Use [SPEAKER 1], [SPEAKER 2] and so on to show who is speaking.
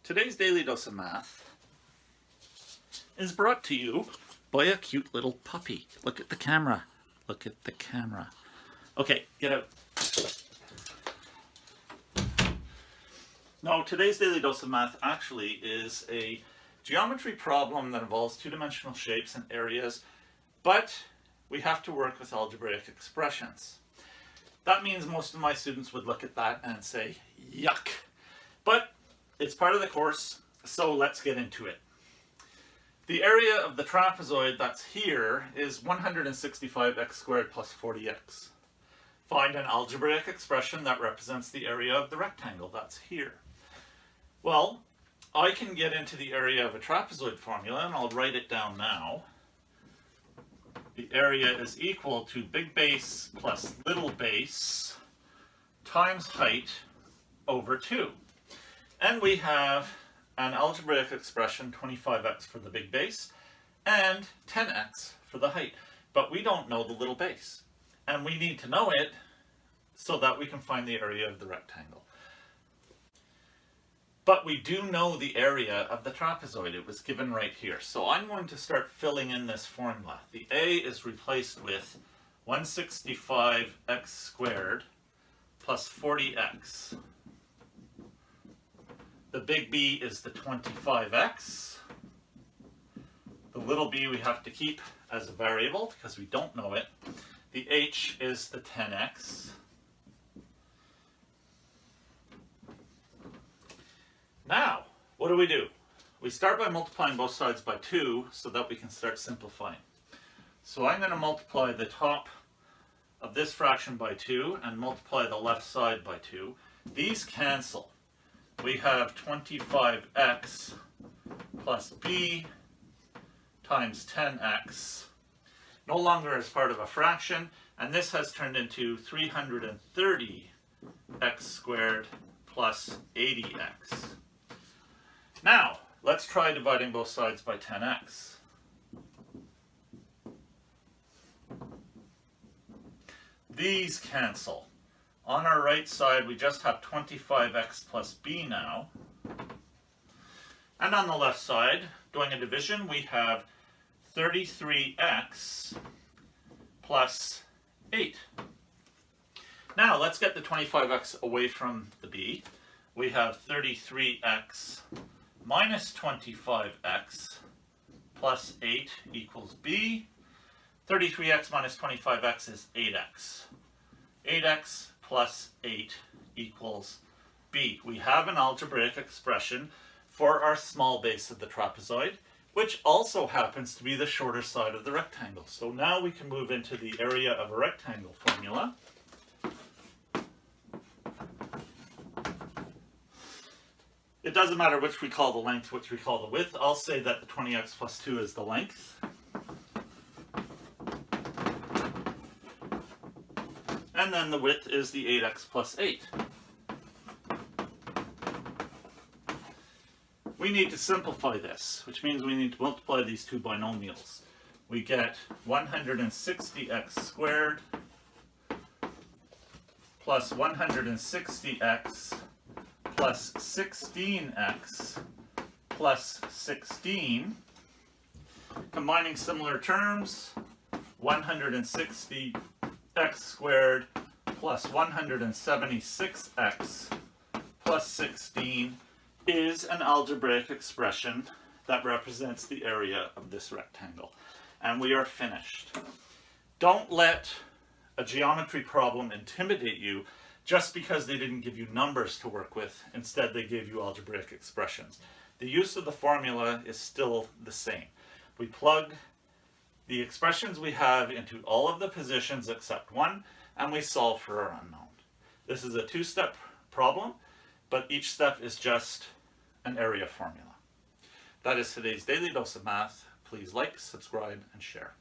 [SPEAKER 1] Today's Daily Dose of Math is brought to you by a cute little puppy. Look at the camera. Look at the camera. Okay, get out. No, today's Daily Dose of Math actually is a geometry problem that involves two-dimensional shapes and areas, but we have to work with algebraic expressions. That means most of my students would look at that and say, yuck. But it's part of the course, so let's get into it. The area of the trapezoid that's here is 165x squared plus 40x. Find an algebraic expression that represents the area of the rectangle that's here. Well, I can get into the area of a trapezoid formula, and I'll write it down now. The area is equal to big base plus little base times height over 2. And we have an algebraic expression, 25x for the big base and 10x for the height. But we don't know the little base. And we need to know it so that we can find the area of the rectangle. But we do know the area of the trapezoid. It was given right here. So I'm going to start filling in this formula. The A is replaced with 165x squared plus 40x. The big B is the 25x. The little b we have to keep as a variable because we don't know it. The h is the 10x. Now, what do? We start by multiplying both sides by 2 so that we can start simplifying. So I'm going to multiply the top of this fraction by 2 and multiply the left side by 2. These cancel. We have 25x plus b times 10x, no longer as part of a fraction, and this has turned into 330x squared plus 80x. Now, let's try dividing both sides by 10x. These cancel. On our right side, we just have 25x plus b now. And on the left side, doing a division, we have 33x plus 8. Now, let's get the 25x away from the b. We have 33x minus 25x plus 8 equals b. 33x minus 25x is 8x. 8x plus 8 equals b. We have an algebraic expression for our small base of the trapezoid, which also happens to be the shorter side of the rectangle. So now we can move into the area of a rectangle formula. It doesn't matter which we call the length, which we call the width. I'll say that the 20x plus 2 is the length. And then the width is the 8x plus 8. We need to simplify this, which means we need to multiply these two binomials. We get 160x squared plus 160x plus 16x plus 16. Combining similar terms, 160x squared plus 176x plus 16 is an algebraic expression that represents the area of this rectangle. And we are finished. Don't let a geometry problem intimidate you just because they didn't give you numbers to work with. Instead, they gave you algebraic expressions. The use of the formula is still the same. We plug the expressions we have into all of the positions except one, and we solve for our unknown. This is a two-step problem, but each step is just an area formula. That is today's Daily Dose of Math. Please like, subscribe, and share.